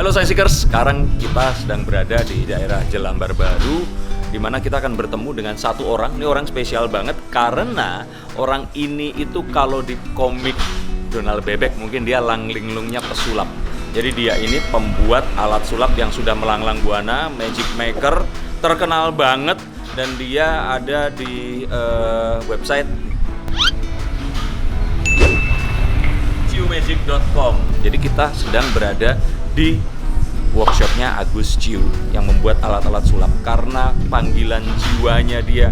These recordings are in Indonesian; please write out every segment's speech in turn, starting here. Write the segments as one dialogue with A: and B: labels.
A: Halo Science-Seekers, sekarang kita sedang berada di daerah Jelambar Baru, di mana kita akan bertemu dengan satu orang. Ini orang spesial banget karena orang ini itu kalau di komik Donald Bebek mungkin dia langlinglungnya pesulap. Jadi dia ini pembuat alat sulap yang sudah melanglang buana, magic maker, terkenal banget, dan dia ada di website ciumagic.com. Jadi kita sedang berada di workshopnya Agus Ciu yang membuat alat-alat sulap. Karena panggilan jiwanya dia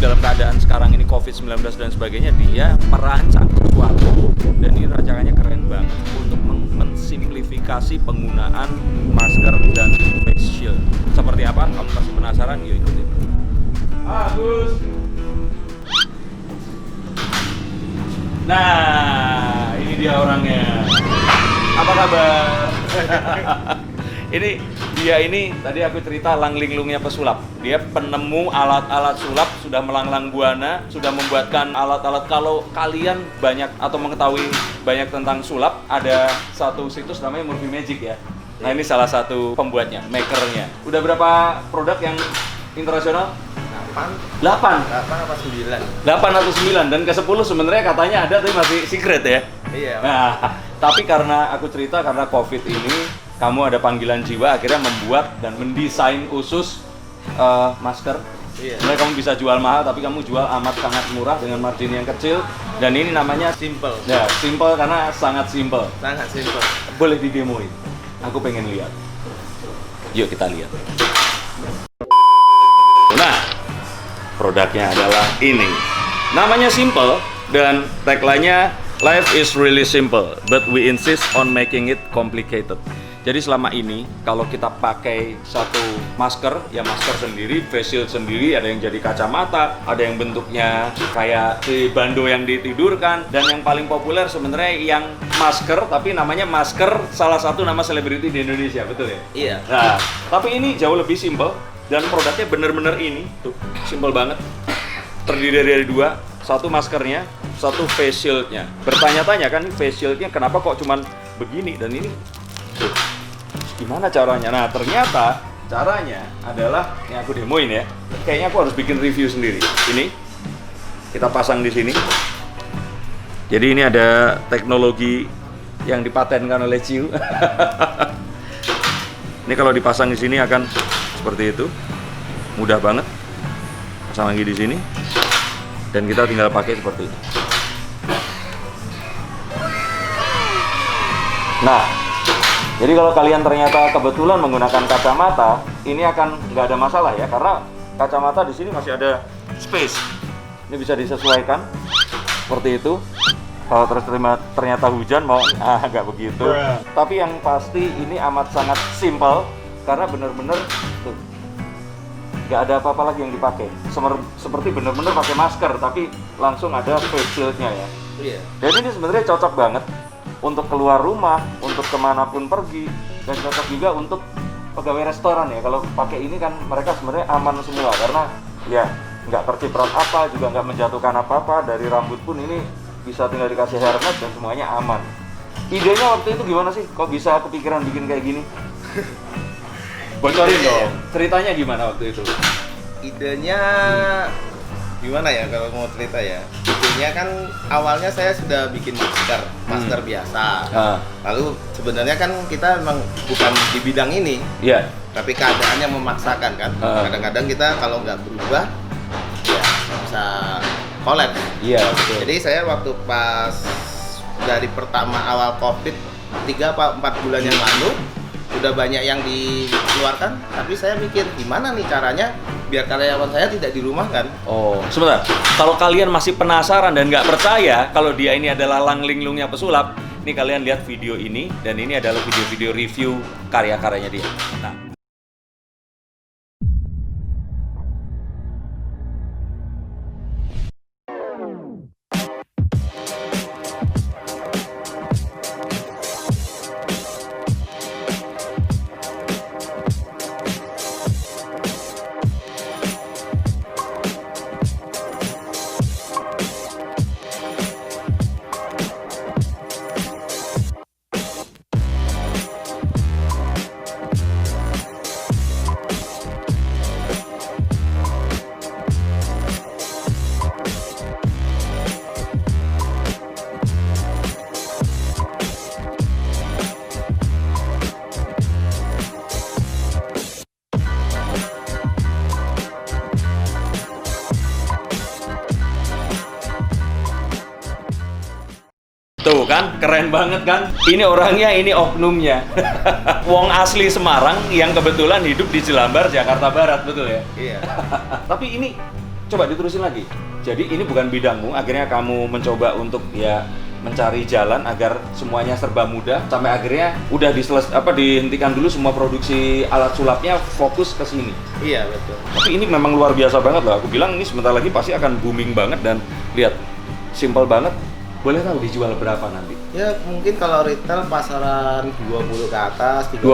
A: dalam keadaan sekarang ini COVID-19 dan sebagainya, dia merancang sesuatu dan ini rancangannya keren banget untuk mensimplifikasi penggunaan masker dan face shield. Seperti apa? Kamu pasti penasaran? Yuk ikutin. Agus. Nah, ini dia orangnya. Apa kabar? Dia ini tadi aku cerita langlinglungnya pesulap. Dia penemu alat-alat sulap, sudah melanglang buana, sudah membuatkan alat-alat. Kalau kalian banyak atau mengetahui banyak tentang sulap, ada satu situs namanya Murphy Magic ya. Nah, ini salah satu pembuatnya, makernya. Udah berapa produk yang internasional? 8
B: apa 9?
A: 8 atau 9, dan ke 10 sebenarnya katanya ada tapi masih secret ya.
B: Iya.
A: Nah, tapi karena aku cerita karena COVID ini, kamu ada panggilan jiwa akhirnya membuat dan mendesain khusus masker.
B: Iya.
A: Sebenarnya kamu bisa jual mahal tapi kamu jual amat sangat murah dengan margin yang kecil, dan ini namanya
B: Simple.
A: ya, simple karena sangat simple.
B: Sangat simple.
A: Boleh didemoin. Aku pengen lihat. Yuk kita lihat. Nah, produknya adalah ini. Namanya simple dan tagline-nya "Life is really simple, but we insist on making it complicated." Jadi selama ini kalau kita pakai satu masker, ya masker sendiri, face shield sendiri, ada yang jadi kacamata, ada yang bentuknya kayak si bando yang ditidurkan, dan yang paling populer sebenarnya yang masker, tapi namanya masker salah satu nama selebriti di Indonesia, betul ya?
B: Iya.
A: Nah, tapi ini jauh lebih simple dan produknya bener-bener ini, tuh, simple banget. Terdiri dari dua, satu maskernya, satu face shieldnya. Bertanya-tanya kan face shieldnya kenapa kok cuman begini, dan ini tuh, gimana caranya? Nah, ternyata caranya adalah yang aku demoin ya. Kayaknya aku harus bikin review sendiri. Ini kita pasang di sini. Jadi ini ada teknologi yang dipatenkan oleh Ciu. Ini kalau dipasang di sini akan seperti itu. Mudah banget. Pasang lagi di sini. Dan kita tinggal pakai seperti ini. Nah, jadi kalau kalian ternyata kebetulan menggunakan kacamata, ini akan nggak ada masalah ya, karena kacamata di sini masih ada space. Ini bisa disesuaikan seperti itu. Kalau ternyata hujan mau nggak begitu. Tapi yang pasti ini amat sangat simple karena bener-bener tuh nggak ada apa-apa lagi yang dipakai. Seperti bener-bener pakai masker, tapi langsung ada face shieldnya ya.
B: Iya.
A: Jadi ini sebenarnya cocok banget untuk keluar rumah, untuk kemanapun pergi, dan cocok juga untuk pegawai restoran ya. Kalau pakai ini kan mereka sebenarnya aman semua karena ya nggak terciprat apa, juga nggak menjatuhkan apa-apa. Dari rambut pun ini bisa tinggal dikasih hairnet dan semuanya aman. Idenya waktu itu gimana sih? Kok bisa kepikiran bikin kayak gini? Bocorin dong. Ceritanya gimana waktu itu?
B: Idenya gimana ya kalau mau cerita ya? Idenya kan awalnya saya sudah bikin masker biasa. Lalu sebenarnya kan kita memang bukan di bidang ini.
A: Iya.
B: Tapi keadaannya memaksakan kan. Kadang-kadang kita kalau nggak berubah ya bisa collab.
A: Iya, betul.
B: Jadi saya waktu pas dari pertama awal COVID 3 apa 4 bulan yang lalu udah banyak yang dikeluarkan, tapi saya mikir gimana nih caranya biar karyawan saya tidak dirumahkan.
A: Oh, sebentar. Kalau kalian masih penasaran dan nggak percaya kalau dia ini adalah langlinglungnya pesulap, nih kalian lihat video ini, dan ini adalah video-video review karya-karyanya dia. Nah, Tuh kan, keren banget kan? Ini orangnya, ini oknumnya. Wong asli Semarang yang kebetulan hidup di Jelambar, Jakarta Barat, betul ya?
B: Iya.
A: Tapi ini, coba diterusin lagi. Jadi ini bukan bidangmu, akhirnya kamu mencoba untuk ya mencari jalan agar semuanya serba mudah, sampai akhirnya udah dihentikan dulu semua produksi alat sulapnya, fokus ke sini.
B: Iya, betul.
A: Tapi ini memang luar biasa banget loh. Aku bilang ini sebentar lagi pasti akan booming banget dan lihat, simple banget. Boleh tahu dijual berapa nanti?
B: Ya mungkin kalau retail pasaran 20 ke atas,
A: 20.000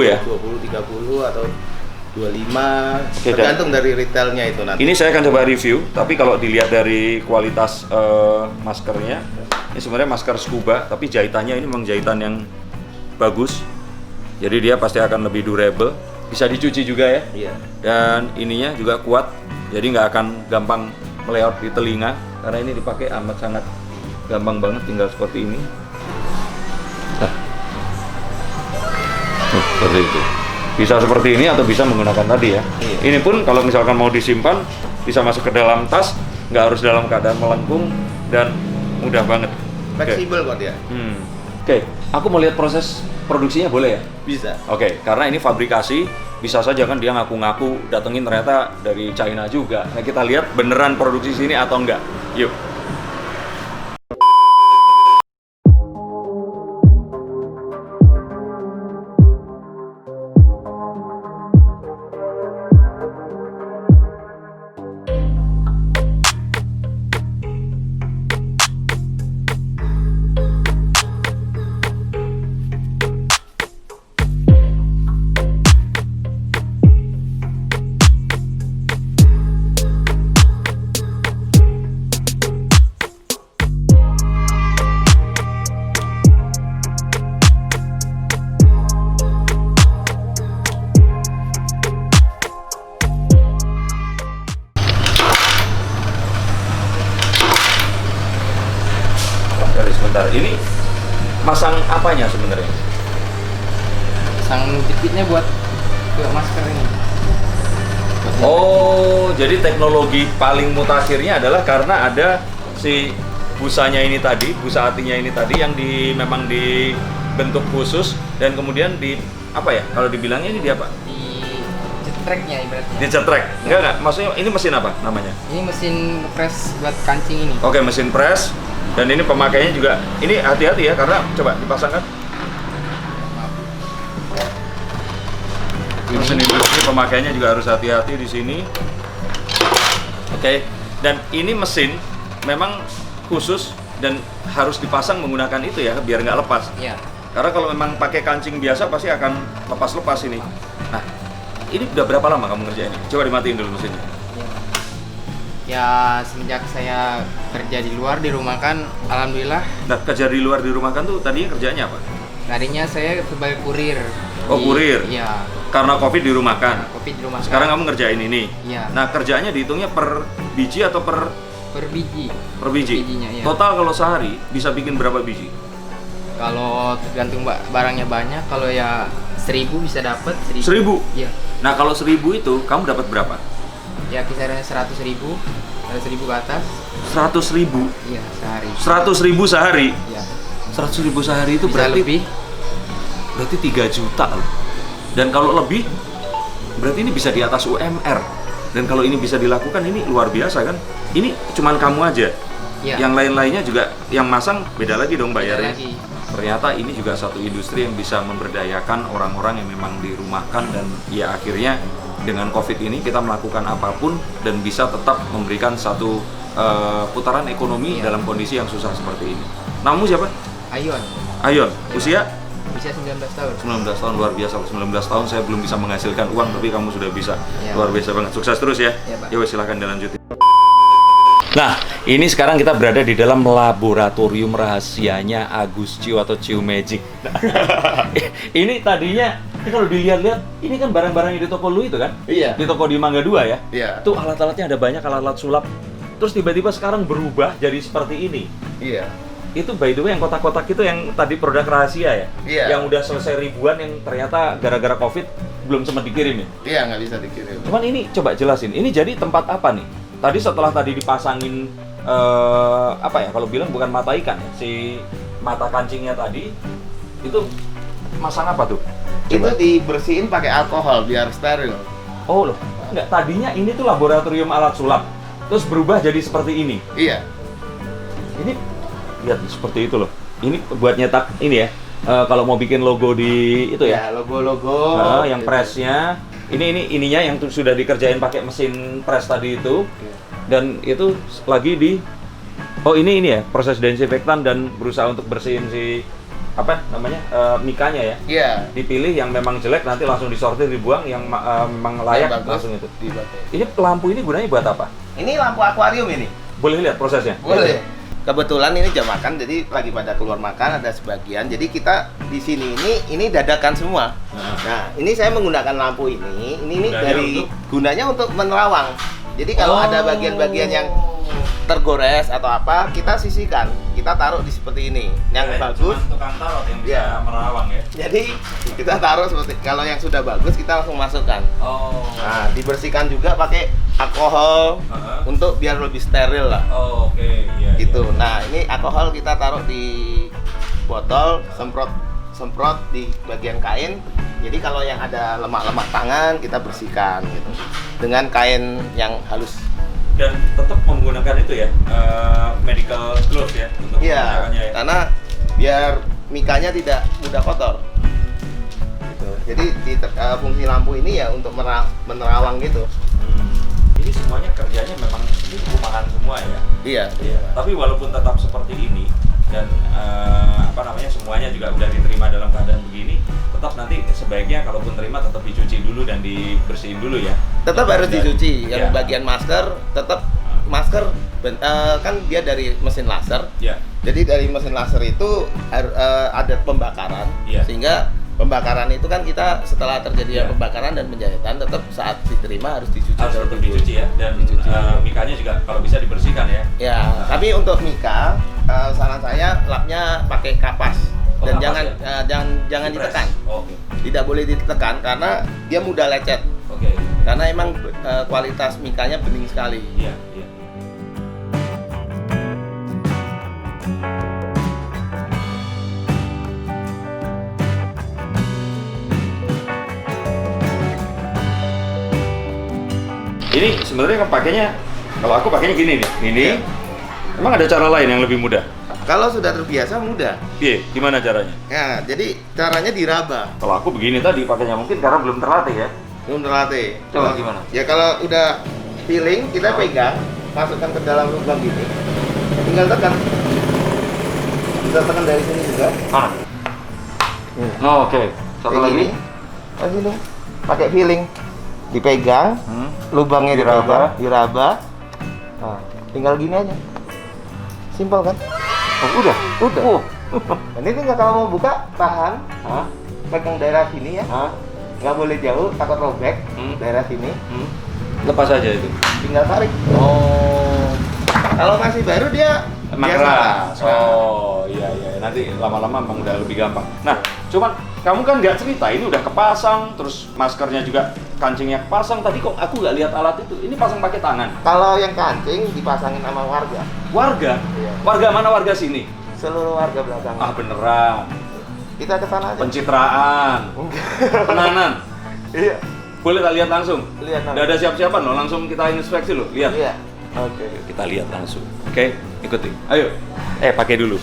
A: ya?
B: 20, 30 atau 25,
A: Oke,
B: tergantung dari retailnya itu nanti.
A: Ini saya akan coba review, tapi kalau dilihat dari kualitas maskernya, ini sebenarnya masker scuba, tapi jahitannya ini memang jahitan yang bagus. Jadi dia pasti akan lebih durable, bisa dicuci juga ya.
B: Iya.
A: Dan ininya juga kuat, jadi nggak akan gampang meleot di telinga, karena ini dipakai amat sangat gampang banget, tinggal seperti ini. Seperti itu. Bisa seperti ini atau bisa menggunakan tadi ya.
B: Iya.
A: Ini pun kalau misalkan mau disimpan, bisa masuk ke dalam tas, nggak harus dalam keadaan melengkung dan mudah banget.
B: Fleksibel kok dia.
A: Oke, aku mau lihat proses produksinya, boleh ya?
B: Bisa.
A: Oke, karena ini fabrikasi, bisa saja kan dia ngaku-ngaku datengin ternyata dari China juga. Nah, kita lihat beneran produksi sini atau enggak. Yuk. Sebentar, ini masang apanya sebenarnya?
C: Sang jepitnya buat masker ini.
A: Oh, jadi teknologi paling mutakhirnya adalah karena ada si busanya ini tadi, busa hatinya ini tadi yang memang dibentuk khusus dan kemudian apa ya? Kalau dibilangnya ini apa?
C: Di jetreknya ibaratnya.
A: Dicetrek? Enggak, maksudnya ini mesin apa namanya?
C: Ini mesin press buat kancing ini.
A: Oke, mesin press. Dan ini pemakainya juga, ini hati-hati ya, karena coba dipasangkan. Di mesin industri pemakainya juga harus hati-hati di sini. Oke, dan ini mesin memang khusus dan harus dipasang menggunakan itu ya, biar nggak lepas.
C: Iya.
A: Karena kalau memang pakai kancing biasa pasti akan lepas-lepas ini. Nah, ini udah berapa lama kamu ngerjain ini? Coba dimatiin dulu mesinnya.
C: Ya semenjak saya kerja di luar di rumah kan, alhamdulillah.
A: Nah, kerja di luar di rumah kan tuh tadinya kerjanya apa?
C: Tadinya saya sebagai kurir.
A: Oh, kurir?
C: Iya.
A: Karena COVID di rumah kan?
C: Kopi di rumah.
A: Sekarang kamu ngerjain ini?
C: Iya.
A: Nah, kerjanya dihitungnya per biji atau per
C: biji.
A: per biji?
C: Bijinya, iya.
A: Total kalau sehari bisa bikin berapa biji?
C: Kalau tergantung barangnya banyak, kalau ya 1000 bisa dapat 1000.
A: 1000?
C: Iya.
A: Nah, kalau 1000 itu kamu dapat berapa?
C: Ya kisarannya 100.000, dari 1000 ke atas.
A: 100.000?
C: Iya, sehari.
A: 100.000 sehari?
C: Iya.
A: 100.000 sehari itu
C: Bisa
A: berarti
C: lebih.
A: berarti 3 juta loh. Dan kalau lebih berarti ini bisa di atas UMR. Dan kalau ini bisa dilakukan, ini luar biasa kan? Ini cuman kamu aja.
C: Iya.
A: Yang lain-lainnya juga yang masang beda lagi dong
C: Beda
A: bayarnya.
C: lagi.
A: Ternyata ini juga satu industri yang bisa memberdayakan orang-orang yang memang dirumahkan, dan ya akhirnya dengan COVID ini kita melakukan apapun dan bisa tetap memberikan satu putaran ekonomi
C: Iya.
A: dalam kondisi yang susah seperti ini. Namamu siapa?
C: Ayon.
A: Ayon.
C: Iya.
A: Usia?
C: Bisa 19 tahun.
A: 19 tahun, luar biasa. 19 tahun saya belum bisa menghasilkan uang, tapi kamu sudah bisa.
C: Iya.
A: Luar biasa banget. Sukses terus ya.
C: Iya, Pak.
A: Ya wes, silahkan dilanjutin. Nah, ini sekarang kita berada di dalam laboratorium rahasianya Agus Ciu atau Ciu Magic. Ini tadinya, ini kalau dilihat-lihat, ini kan barang-barang yang di toko lu itu kan?
B: Iya.
A: Di toko di Mangga 2 ya?
B: Iya.
A: Tuh alat-alatnya ada banyak, alat-alat sulap. Terus tiba-tiba sekarang berubah jadi seperti ini.
B: Iya.
A: Itu by the way yang kotak-kotak itu yang tadi produk rahasia ya?
B: Iya.
A: Yang udah selesai ribuan yang ternyata gara-gara COVID belum sempat dikirim ya?
B: Iya, nggak bisa dikirim.
A: Cuman ini coba jelasin, ini jadi tempat apa nih? Tadi setelah tadi dipasangin apa ya, kalau bilang bukan mata ikan ya, si mata kancingnya tadi itu masang apa tuh?
B: Itu dibersihin pakai alkohol biar steril.
A: Oh loh, enggak, tadinya ini tuh laboratorium alat sulap, terus berubah jadi seperti ini.
B: Iya.
A: Ini lihat seperti itu loh. Ini buat nyetak ini ya. Kalau mau bikin logo di itu ya.
B: Ya, logo-logo.
A: Yang
B: gitu.
A: pressnya, ininya yang sudah dikerjain pakai mesin press tadi itu. Dan itu lagi di ini ya, proses desinfektan dan berusaha untuk bersihin si apa namanya mikanya ya.
B: Iya.
A: Dipilih yang memang jelek nanti langsung disortir, dibuang, yang memang layak
B: Yang bagus,
A: langsung itu.
B: dipakai.
A: Ini lampu ini gunanya buat apa?
B: Ini lampu akuarium ini.
A: Boleh lihat prosesnya?
B: Boleh. Kebetulan ini jam makan, jadi lagi pada keluar makan ada sebagian. Jadi kita di sini ini dadakan semua. Nah, ini saya menggunakan lampu ini gunanya untuk menerawang. Jadi kalau ada bagian-bagian yang tergores atau apa, kita sisihkan. Kita taruh di seperti ini. Yang bagus,
A: tukang tarot yang bisa
B: Iya.
A: merawang ya.
B: jadi kita taruh seperti kalau yang sudah bagus kita langsung masukkan.
A: Oh.
B: Nah, dibersihkan juga pakai alkohol untuk biar lebih steril lah.
A: Oh, oke. Iya.
B: Gitu. Nah, ini alkohol kita taruh di botol, semprot di bagian kain. Jadi kalau yang ada lemak-lemak tangan kita bersihkan gitu. Dengan kain yang halus.
A: Dan tetap menggunakan itu ya, medical gloves ya untuk
B: Iya,
A: menggunakannya ya.
B: karena biar mikanya tidak mudah kotor. Gitu. Jadi fungsi lampu ini ya untuk menerawang gitu.
A: Ini semuanya kerjanya memang ini rumahan semua ya.
B: Iya.
A: Tapi walaupun tetap seperti ini dan semuanya juga udah diterima dalam keadaan begini, tetap nanti sebaiknya kalaupun terima tetap dicuci dulu dan dibersihin dulu ya.
B: Tetap harus dicuci. Yang
A: Iya.
B: bagian masker tetap masker kan dia dari mesin laser.
A: Ya.
B: Jadi dari mesin laser itu ada pembakaran,
A: Iya.
B: sehingga pembakaran itu kan kita setelah terjadi
A: Iya.
B: pembakaran dan penjahitan tetap saat diterima harus dicuci.
A: Harus tetap
B: terlebih
A: dicuci ya, dan
B: Dicuci.
A: mikanya juga kalau bisa dibersihkan ya.
B: Ya, tapi untuk mika saran saya lapnya pakai kapas
A: Oh,
B: dan
A: kapas
B: jangan
A: Di
B: ditekan.
A: press. Oh, oke.
B: Tidak boleh ditekan karena dia mudah lecet.
A: Oke.
B: Karena emang kualitas mikanya bening sekali.
A: Iya, iya. Ini sebenarnya pakainya, kalau aku pakainya gini nih, ini.
B: Iya.
A: Emang ada cara lain yang lebih mudah?
B: Kalau sudah terbiasa mudah.
A: Iya, gimana caranya?
B: Ya, jadi caranya diraba.
A: Kalau aku begini tadi pakainya mungkin karena belum terlatih ya.
B: Belum terlatih.
A: Coba gimana?
B: Ya kalau udah feeling kita pegang, masukkan ke dalam lubang gini. Tinggal tekan. Bisa tekan dari sini juga.
A: Mana? Oh, oke. Satu
B: Kayak
A: lagi.
B: gini. Oh, sini. Pakai feeling. Dipegang, lubangnya
A: Diraba.
B: diraba. Nah, tinggal gini aja. Simpel kan?
A: Oh, udah.
B: Udah. Ini tinggal kalau mau buka, tahan,
A: Hah?
B: pegang daerah sini ya.
A: Hah?
B: Nggak boleh jauh, takut robek. Daerah sini.
A: Lepas aja itu.
B: Tinggal tarik.
A: Oh.
B: Kalau masih baru dia
A: Emang
B: biasa,
A: keras.
B: Pak.
A: Oh, iya iya. Nanti lama-lama emang udah lebih gampang. Nah, cuman kamu kan nggak cerita ini udah kepasang, terus maskernya juga kancingnya kepasang. Tadi kok aku nggak lihat alat itu. Ini pasang pakai tangan.
B: Kalau yang kancing dipasangin sama warga.
A: Warga?
B: Iya.
A: Warga mana warga sini?
B: Seluruh warga belakang.
A: Ah beneran.
B: Kita ke sana aja.
A: Pencitraan.
B: Enggak.
A: Penanan.
B: Iya.
A: Boleh tak lihat langsung?
B: Lihat
A: Nggak ada siap-siapan loh, langsung kita inspeksi loh. Lihat.
B: Iya. Oke.
A: Kita lihat langsung. Oke, ikuti. Ayo. Pakai dulu.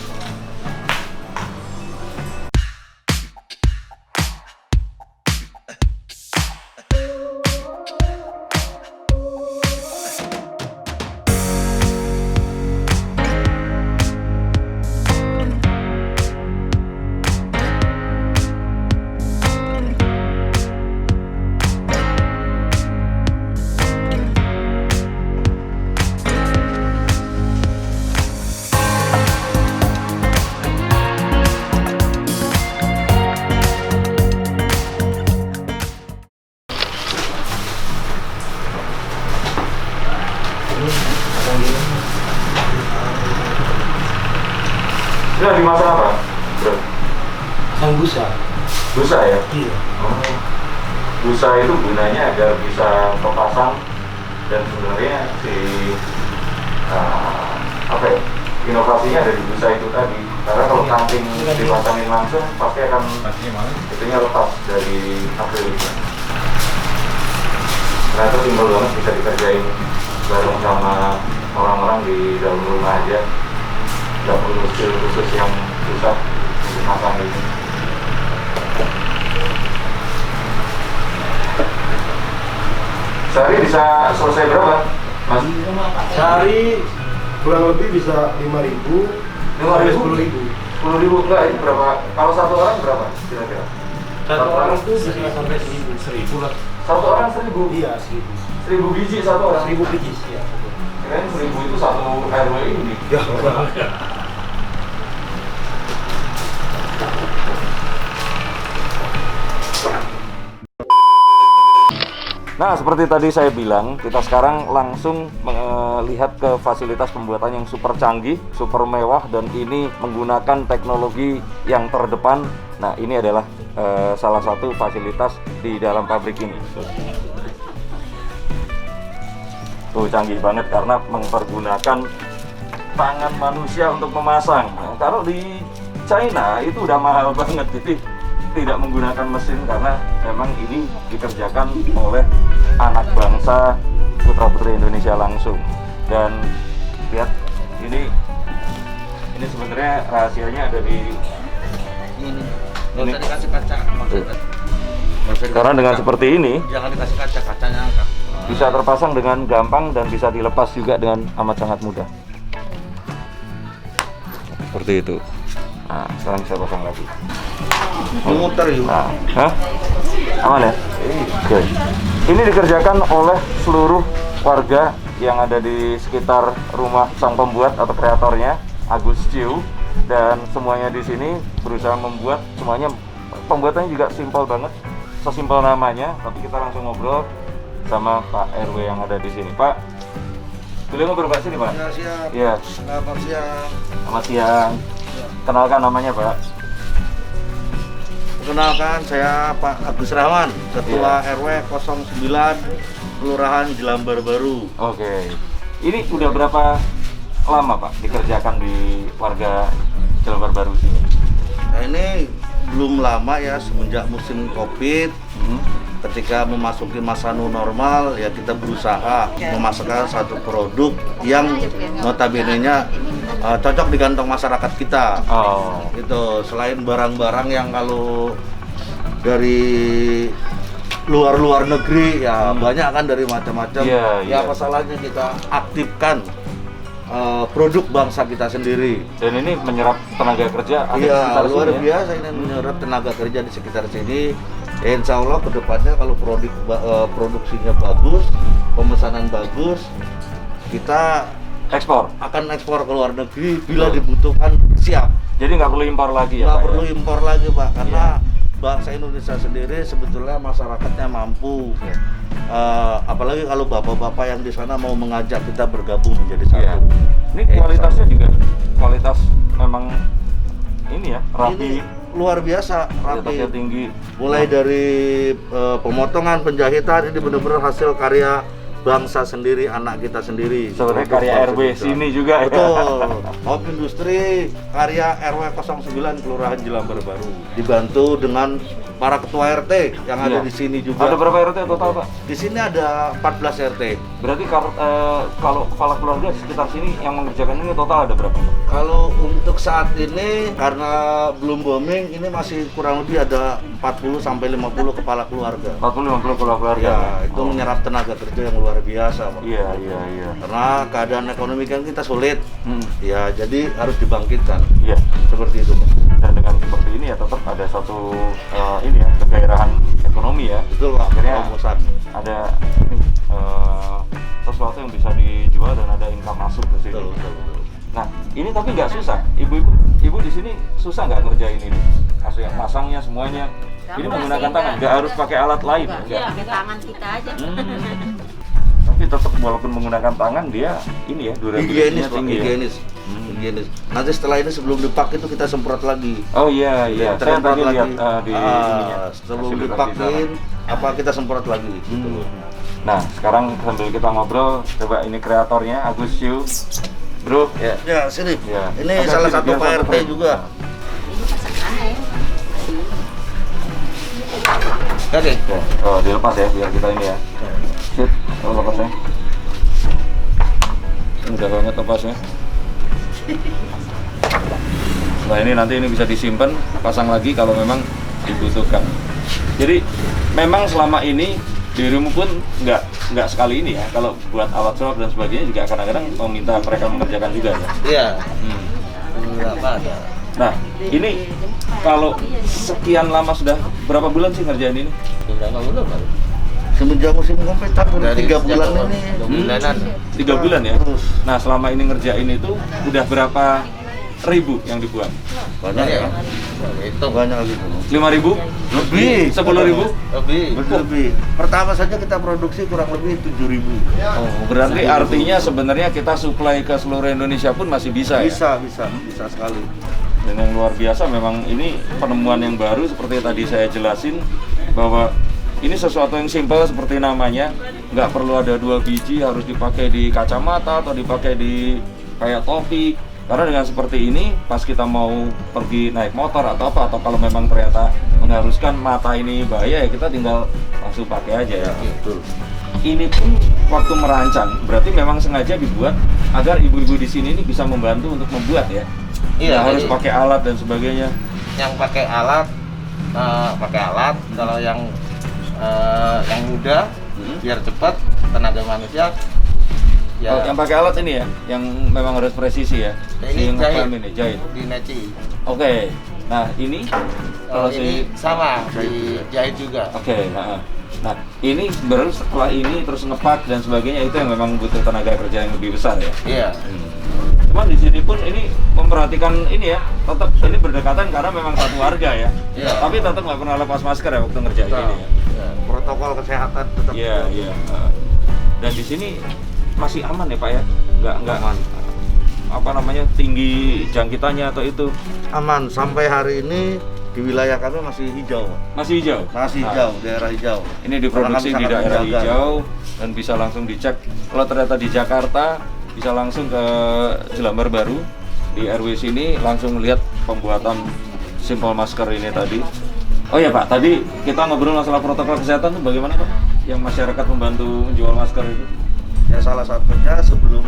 A: Sudah dimasak apa? Bro?
D: Sang busa.
A: Busa ya?
D: Iya.
A: Oh. Busa itu gunanya agar bisa terpasang dan sebenarnya si apa ya? inovasinya ada di busa itu tadi. Karena kalau kanting dipasangin langsung pasti akan itunya lepas dari akriliknya. Ternyata simpel banget, bisa dikerjain bareng sama orang-orang di dalam rumah aja. Nggak perlu skill khusus yang susah untuk masang ini. Sehari bisa selesai berapa, Mas?
D: Sehari kurang lebih bisa 5.000, 10.000.
A: 10.000 enggak, ini berapa? Kalau satu orang berapa kira-kira?
D: Satu orang itu bisa sampai 1.000 lah.
A: Satu orang 1.000?
D: Iya, 1.000.
A: 1.000 biji satu orang?
D: 1.000 biji, ya.
A: Kirain 1.000 itu satu RW ini.
D: Ya,
A: Nah, seperti tadi saya bilang, kita sekarang langsung melihat ke fasilitas pembuatan yang super canggih, super mewah, dan ini menggunakan teknologi yang terdepan. Nah, ini adalah salah satu fasilitas di dalam pabrik ini. Tuh, canggih banget karena mempergunakan tangan manusia untuk memasang. Nah, kalau di China itu udah mahal banget, jadi tidak menggunakan mesin karena memang ini dikerjakan oleh anak bangsa putra-putri Indonesia langsung. Dan lihat ini sebenarnya rahasianya ada di
B: Ini nggak usah dikasih kaca maksudnya.
A: karena dengan seperti ini
B: Jangan dikasih kaca, kacanya angkat.
A: bisa terpasang dengan gampang dan bisa dilepas juga dengan amat sangat mudah. Seperti itu. Nah, sekarang saya pasang lagi.
B: Memutar yuk.
A: Nah, hah? Aman ya? Oke. Ini dikerjakan oleh seluruh warga yang ada di sekitar rumah sang pembuat atau kreatornya, Agus Ciu, dan semuanya di sini berusaha membuat semuanya. Pembuatannya juga simpel banget, sesimpel namanya. Tapi kita langsung ngobrol sama Pak RW yang ada di sini. Pak, boleh ngobrol Pak sini Pak?
B: Ya, siap.
A: Iya.
B: Selamat siang.
A: Selamat siang. Kenalkan namanya Pak.
E: Perkenalkan, saya Pak Agus Rahman, Ketua RW 09 Kelurahan Jelambar Baru.
A: Oke. Ini udah berapa lama Pak dikerjakan di warga Jelambar Baru sini?
E: Nah, ini belum lama ya, semenjak musim Covid. Ketika memasuki masa new normal, ya kita berusaha memasarkan satu produk yang notabene-nya cocok di kantong masyarakat kita.
A: Oh.
E: Gitu. Selain barang-barang yang kalau dari luar negeri ya banyak kan dari macam-macam.
A: Iya,
E: Ya
A: iya.
E: apa salahnya kita aktifkan produk bangsa kita sendiri.
A: Dan ini menyerap tenaga kerja ada di
E: Iya,
A: sekitar
E: luar
A: sini ya?
E: biasa ini menyerap tenaga kerja di sekitar sini. Insya Allah kedepannya kalau produksinya bagus, pemesanan bagus, kita
A: Ekspor.
E: akan ekspor ke luar negeri bila dibutuhkan siap.
A: Jadi nggak perlu impor lagi ya
E: Nggak
A: Pak?
E: perlu
A: Ya?
E: impor lagi Pak, karena bangsa Indonesia sendiri sebetulnya masyarakatnya mampu. Apalagi kalau bapak-bapak yang di sana mau mengajak kita bergabung menjadi
A: Iya.
E: satu.
A: Ini kualitasnya juga kualitas memang ini ya, rapi,
E: Ini luar biasa,
A: kualitasnya
E: rapi.
A: tinggi.
E: Mulai dari pemotongan, penjahitan, ini benar-benar hasil karya bangsa sendiri, anak kita sendiri.
A: Sebenarnya
E: Produk
A: karya
E: bangsa
A: RW
E: kita.
A: sini juga ya.
E: Betul. Home Industri karya RW 09 Kelurahan Jelambar Baru. Dibantu dengan para ketua RT yang ada
A: Iya.
E: di sini juga.
A: Ada berapa RT total Pak?
E: Di sini ada 14 RT.
A: Berarti kalau kepala keluarga di sekitar sini yang mengerjakan ini total ada berapa Pak?
E: Kalau untuk saat ini karena belum booming, ini masih kurang lebih ada 40 sampai 50 kepala keluarga.
A: 40-50 keluarga.
E: Ya, itu
A: Oh.
E: menyerap tenaga kerja yang luar biasa, Pak.
A: Iya.
E: Karena keadaan ekonomi kan kita sulit.
A: Hmm.
E: Ya, jadi harus dibangkitkan.
A: Iya.
E: Seperti itu, Pak.
A: Dan dengan seperti ini ya tetap ada satu ini ya, kegairahan ekonomi ya.
E: Betul, Pak.
A: Akhirnya
E: Promosan.
A: ada ini, sesuatu yang bisa dijual dan ada income masuk ke sini.
E: Betul.
A: Nah, ini tapi nggak susah. Ibu di sini susah nggak ngerjain ini? Maksudnya masangnya semuanya. Ini
F: Gampang
A: menggunakan
F: sih,
A: tangan, nggak harus pakai alat lain.
F: Iya,
A: Enggak.
F: pakai tangan kita aja.
A: Tapi tetap walaupun menggunakan tangan dia ini ya durabilitasnya
E: Higienis, Pak.
A: tinggi ya.
E: Higienis. Nanti setelah ini sebelum dipakai itu kita semprot lagi.
A: Oh iya. Saya
E: Tersemprot
A: tadi lihat di ininya.
E: sebelum
A: fasilitas di
E: dipakein
A: sana.
E: apa kita semprot lagi gitu loh.
A: Nah, sekarang sambil kita ngobrol, coba ini kreatornya Agus Ciu. Bro, ya.
E: Ya, sini.
A: Ya.
E: Ini
A: Oke,
E: salah
A: sini,
E: satu
A: biar
E: Pak
A: satu
E: RT
A: Pak.
E: juga.
B: Oke.
A: Oh, dilepas ya, biar kita ini ya. Sip, oh, lepasnya. Mudah banget lepasnya. Nah ini nanti ini bisa disimpan, pasang lagi kalau memang dibutuhkan. Jadi memang selama ini dirimu pun nggak sekali ini ya. Kalau buat alat sulap dan sebagainya juga kadang-kadang meminta mereka mengerjakan juga ya.
B: Iya.
A: Hmm.
B: Berapa ada?
A: Nah ini kalau sekian lama sudah berapa bulan sih ngerjain ini?
B: Berapa bulan baru?
E: Semenjak musim kompet tahun
B: Dari
E: 3
B: sejak
E: bulan
B: awal,
E: ini.
B: 3 bulanan.
A: 3 bulan ya.
E: Terus
A: Nah selama ini ngerjain itu udah berapa ribu yang dibuat?
E: banyak ya.
B: Itu
E: Banyak gitu.
A: 5.000?
E: Lebih.
A: 10.000?
B: lebih.
E: Lebih. Pertama saja kita produksi kurang lebih 7.000.
A: Oh, berarti artinya sebenarnya kita supply ke seluruh Indonesia pun masih bisa ya?
E: Bisa sekali.
A: Dan yang luar biasa memang ini penemuan yang baru seperti tadi saya jelasin bahwa ini sesuatu yang simpel seperti namanya, nggak perlu ada 2 biji harus dipakai di kacamata atau dipakai di kayak topi. Karena dengan seperti ini pas kita mau pergi naik motor atau apa, atau kalau memang ternyata mengharuskan mata ini bahaya ya kita tinggal langsung pakai aja ya.
E: Betul.
A: Ini pun waktu merancang berarti memang sengaja dibuat agar ibu-ibu di sini ini bisa membantu untuk membuat ya.
B: Iya,
A: Nggak harus
B: jadi-
A: pakai alat dan sebagainya.
B: Yang pakai alat kalau yang mudah biar cepat tenaga manusia ya.
A: Oh, yang pakai alat ini ya, yang memang harus presisi ya.
B: Ini
A: Si
B: jahit.
A: ngeklem ini jahit.
B: Di neci.
A: Oke. Nah ini kalau
B: Ini
A: si
B: sama dijahit juga.
A: Oke, nah ini baru setelah ini terus ngepak dan sebagainya itu yang memang butuh tenaga kerja yang lebih besar ya.
B: Iya.
A: Cuman di sini pun ini memperhatikan ini ya, tetap ini berdekatan karena memang satu warga ya.
B: Iya.
A: Tapi tetap nggak pernah lepas masker ya waktu ngerjain ini ya.
B: Iya.
E: Protokol kesehatan tetap.
A: Iya, iya. Dan di sini masih aman ya Pak ya? Nggak
E: Aman.
A: apa namanya tinggi jangkitannya atau itu
E: Aman sampai hari ini di wilayah kami masih hijau.
A: masih hijau.
E: Masih
A: Nah,
E: hijau, daerah hijau.
A: Ini diproduksi
E: Karena kami
A: di
E: sangat
A: daerah
E: menjaga.
A: hijau dan bisa langsung dicek. Kalau ternyata di Jakarta bisa langsung ke Jelambar Baru di RW sini langsung lihat pembuatan simple masker ini tadi. Oh ya Pak, tadi kita ngobrol masalah protokol kesehatan tuh bagaimana Pak? Yang masyarakat membantu menjual masker itu?
E: Ya salah satunya sebelum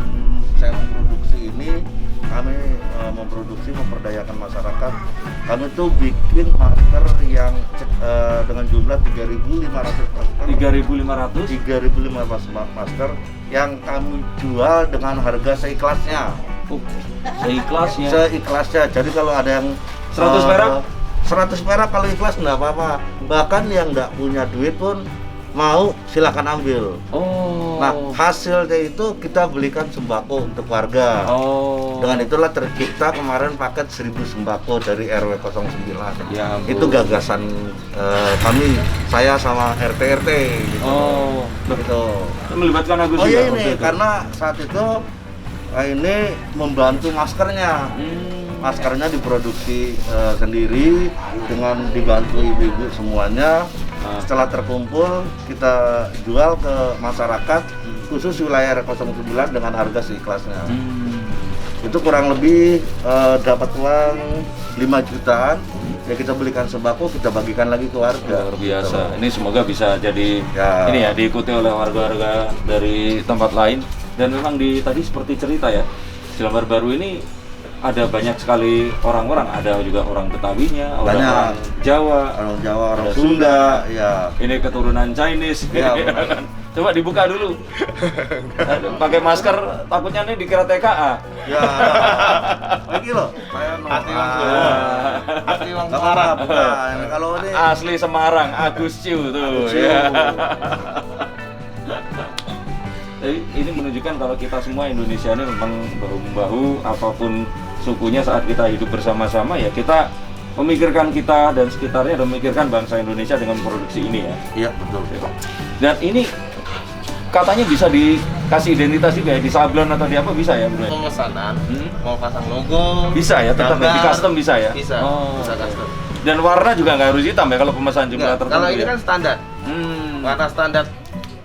E: saya memproduksi ini kami memperdayakan masyarakat. Kami tuh bikin masker yang dengan jumlah 3.500 masker.
A: 3.500?
E: 3.500 masker yang kami jual dengan harga seikhlasnya.
A: Oh, seikhlasnya.
E: Seikhlasnya. Jadi kalau ada yang
A: 100 perak?
E: 100 perak kalau ikhlas nggak apa-apa. Bahkan yang nggak punya duit pun mau silakan ambil.
A: Oh.
E: Nah, hasilnya itu kita belikan sembako untuk warga.
A: Oh.
E: Dengan itulah tercipta kemarin paket 1000 sembako dari RW 09.
A: Ya ampun.
E: Itu gagasan kami, saya sama RT-RT gitu.
A: Oh.
E: Gitu.
A: Melibatkan Agus
E: Oh
A: juga
E: iya
A: waktu
E: ini,
A: itu?
E: karena saat itu ini membantu maskernya. Maskernya diproduksi sendiri dengan dibantu ibu-ibu semuanya. Setelah terkumpul kita jual ke masyarakat khusus wilayah RW 09 dengan harga seikhlasnya. Itu kurang lebih dapat uang 5 jutaan. Ya kita belikan sembako, kita bagikan lagi ke warga.
A: Luar biasa. Ini semoga bisa jadi
E: Ya.
A: ini ya diikuti oleh warga-warga dari tempat lain. Dan memang tadi seperti cerita ya, Jelambar Baru ini ada banyak sekali orang-orang, ada juga orang Betawinya, orang Jawa,
E: Orang Jawa, orang
A: Ada
E: Sunda, ya.
A: ini keturunan Chinese.
E: Iya,
A: ya
E: benar.
A: kan? Coba dibuka dulu. Pakai masker, takutnya nih dikira TKA.
E: Ya. Lagi loh. Saya
B: Asli Wang Asli Wang
E: Nggak
B: Semarang.
E: apa-apa, bukan. Kalau ini
A: Asli Semarang, Agus Ciu tuh.
E: Ciu.
A: Ya. Jadi ini menunjukkan kalau kita semua Indonesia ini memang bahu-membahu, apapun sukunya saat kita hidup bersama-sama ya kita memikirkan kita dan sekitarnya dan memikirkan bangsa Indonesia dengan produksi ini ya.
E: Iya, betul.
A: Dan ini katanya bisa dikasih identitas juga ya, di sablon atau di apa bisa ya Bro?
B: Pemesanan
A: Hmm?
B: mau pasang logo
A: Bisa ya, tetap ya, di
B: gambar,
A: custom bisa ya?
B: Bisa,
A: Oh.
B: bisa custom.
A: Dan warna juga nggak harus hitam ya kalau pemesan jumlah
B: Enggak,
A: tertentu
B: kalau ini
A: ya?
B: kan standar.
A: Hmm.
B: Warna standar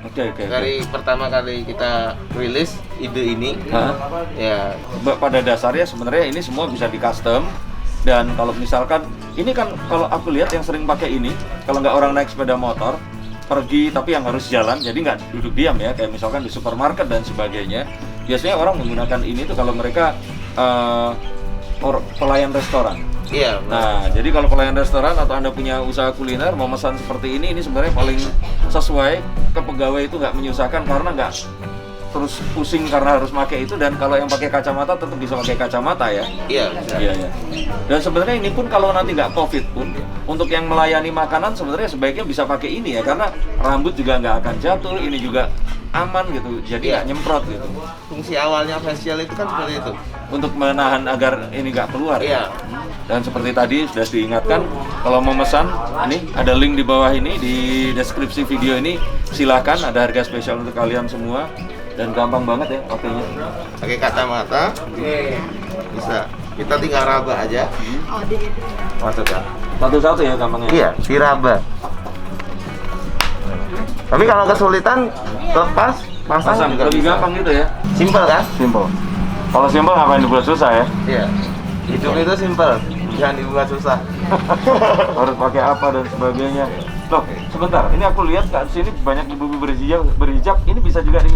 A: Oke.
B: dari pertama kali kita rilis ide ini.
A: Hah?
B: Ya,
A: Pada dasarnya sebenarnya ini semua bisa di custom. Dan kalau misalkan ini kan kalau aku lihat yang sering pakai ini, kalau nggak orang naik sepeda motor pergi tapi yang harus jalan, jadi nggak duduk diam ya, kayak misalkan di supermarket dan sebagainya. Biasanya orang menggunakan ini tuh kalau mereka pelayan restoran.
B: iya.
A: Nah, jadi kalau pelayan restoran atau Anda punya usaha kuliner mau pesan seperti ini sebenarnya paling sesuai ke pegawai, itu nggak menyusahkan karena nggak terus pusing karena harus pakai itu. Dan kalau yang pakai kacamata tetap bisa pakai kacamata ya.
B: Iya, bisa.
A: Iya, iya. Dan sebenarnya ini pun kalau nanti nggak COVID pun, untuk yang melayani makanan sebenarnya sebaiknya bisa pakai ini ya, karena rambut juga nggak akan jatuh, ini juga aman gitu, jadi nggak nyemprot gitu.
B: Fungsi awalnya facial itu kan seperti itu.
A: Untuk menahan agar ini nggak keluar.
B: Iya.
A: Dan seperti tadi sudah diingatkan, kalau mau memesan, ini ada link di bawah ini, di deskripsi video ini, silakan, ada harga spesial untuk kalian semua. Dan gampang banget ya pakainya.
B: Pakai kacamata. Bisa. Kita tinggal raba aja. Masukkan.
A: Satu-satu ya gampangnya.
B: Iya, diraba. Tapi kalau kesulitan lepas, pasang juga
A: lebih
B: bisa.
A: gampang gitu ya.
B: Simpel kan?
A: Simple. Kalau simple ngapain dibuat susah ya?
B: Iya. Hidup itu simpel, jangan dibuat susah.
A: Harus pakai apa dan sebagainya. Loh, sebentar. Ini aku lihat di sini banyak ibu-ibu berhijab. Ini bisa juga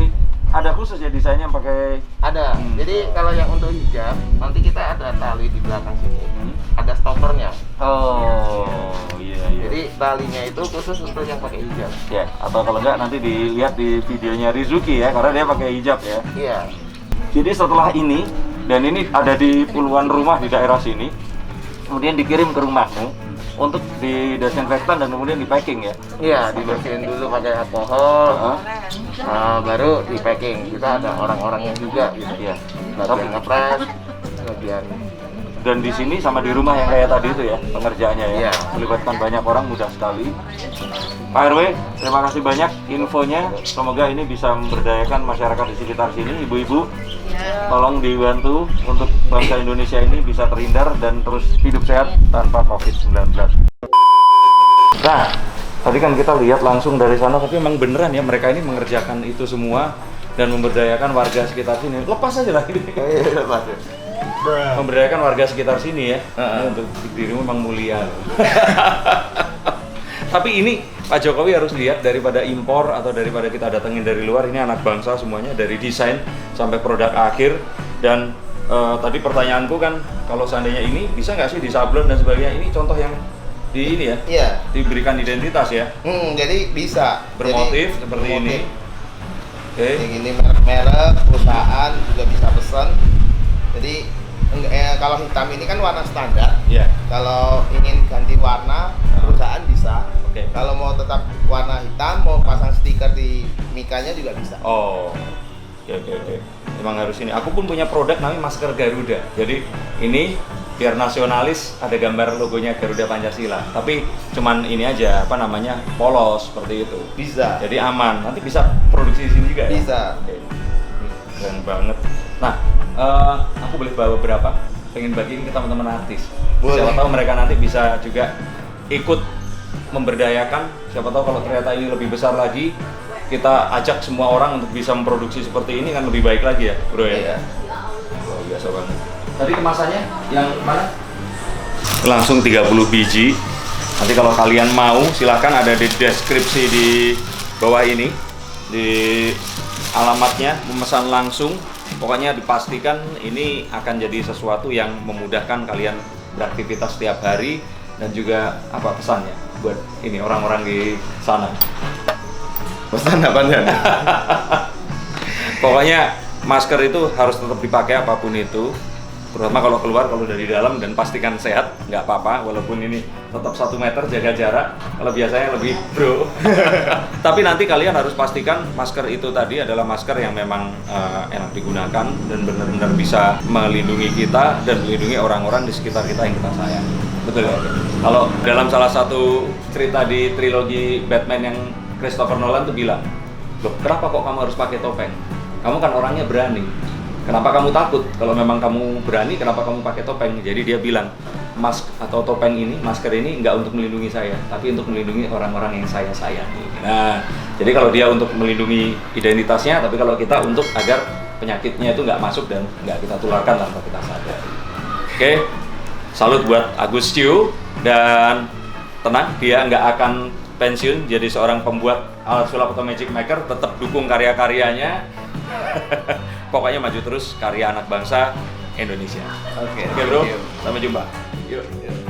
A: ada khusus ya desainnya yang pakai.
B: Ada. Jadi kalau yang untuk hijab, nanti kita ada tali di belakang sini. Ada stoppernya.
A: Oh, iya iya.
B: Jadi talinya itu khusus untuk yang pakai hijab.
A: Ya, atau kalau enggak nanti dilihat di videonya Rizuki ya, karena dia pakai hijab ya.
B: Iya.
A: Jadi setelah ini, dan ini ada di puluhan rumah di daerah sini, kemudian dikirim ke rumahmu untuk didesinfektan dan kemudian di packing ya.
B: Iya, dibersihin dulu pakai alkohol. Baru di packing. Kita ada orang-orangnya juga gitu.
A: Iya.
B: Bagian ngepres, bagian.
A: Dan di sini sama di rumah yang kayak tadi itu ya pengerjaannya ya,
B: Iya.
A: melibatkan banyak orang, mudah sekali. Pak RW, terima kasih banyak infonya. Semoga ini bisa memberdayakan masyarakat di sekitar sini. Ibu-ibu, tolong dibantu untuk bangsa Indonesia ini bisa terhindar dan terus hidup sehat tanpa COVID-19. Nah, tadi kan kita lihat langsung dari sana, tapi memang beneran ya mereka ini mengerjakan itu semua dan memberdayakan warga sekitar sini. Lepas aja lah ini.
B: Iya, Pak.
A: Memberdayakan warga sekitar sini ya. Ini untuk dirimu memang mulia. Tapi ini Pak Jokowi harus lihat, daripada impor atau daripada kita datengin dari luar, ini anak bangsa semuanya, dari desain sampai produk akhir. Dan tadi pertanyaanku kan, kalau seandainya ini bisa nggak sih disablon dan sebagainya, ini contoh yang di ini ya,
B: Iya.
A: diberikan identitas ya,
B: Jadi bisa
A: bermotif
B: Jadi,
A: seperti ini. Oke.
B: Yang ini merek-merek, perusahaan juga bisa pesan. Jadi kalau hitam ini kan warna standar.
A: Iya.
B: Kalau ingin ganti warna, perusahaan bisa.
A: Oke.
B: Kalau mau tetap warna hitam, mau pasang stiker di mikanya juga bisa.
A: Oh, oke. Emang harus ini. Aku pun punya produk namanya masker Garuda. Jadi ini biar nasionalis, ada gambar logonya Garuda Pancasila. Tapi cuman ini aja, apa namanya, polos seperti itu.
B: Bisa.
A: Jadi aman. Nanti bisa produksi di sini juga ya?
B: Bisa.
A: Oke. Keren banget. Nah, aku boleh bawa berapa? Pengen bagiin ke teman-teman artis.
B: Boleh.
A: Siapa tahu mereka nanti bisa juga ikut memberdayakan. Siapa tahu kalau ternyata ini lebih besar lagi, kita ajak semua orang untuk bisa memproduksi seperti ini kan lebih baik lagi ya, bro ya.
B: Iya.
A: Luar biasa banget. Tadi kemasannya yang mana? Langsung 30 biji. Nanti kalau kalian mau silahkan, ada di deskripsi di bawah ini, di alamatnya, memesan langsung. Pokoknya dipastikan ini akan jadi sesuatu yang memudahkan kalian beraktivitas setiap hari. Dan juga apa pesannya buat ini orang-orang di sana?
B: Pesan apa nih?
A: Pokoknya masker itu harus tetap dipakai apapun itu, terutama kalau keluar, kalau dari dalam, dan pastikan sehat, nggak apa-apa walaupun ini tetap 1 meter, jaga jarak. Kalau biasanya lebih bro. Tapi nanti kalian harus pastikan masker itu tadi adalah masker yang memang enak digunakan dan benar-benar bisa melindungi kita dan melindungi orang-orang di sekitar kita yang kita sayang. Betul ya? Kalau dalam salah satu cerita di trilogi Batman yang Christopher Nolan tuh bilang, loh kenapa kok kamu harus pakai topeng? Kamu kan orangnya berani. Kenapa kamu takut? Kalau memang kamu berani, kenapa kamu pakai topeng? Jadi dia bilang, atau topeng ini, masker ini nggak untuk melindungi saya, tapi untuk melindungi orang-orang yang saya sayangi. Nah, jadi kalau dia untuk melindungi identitasnya, tapi kalau kita untuk agar penyakitnya itu nggak masuk dan nggak kita tularkan tanpa kita sadar. Oke, salut buat Agus Ciu, dan tenang, dia nggak akan pensiun jadi seorang pembuat alat sulap atau magic maker, tetap dukung karya-karyanya. Pokoknya maju terus karya anak bangsa Indonesia.
B: Oke,
A: Oke bro,
B: thank you.
A: sampai jumpa. Yuk.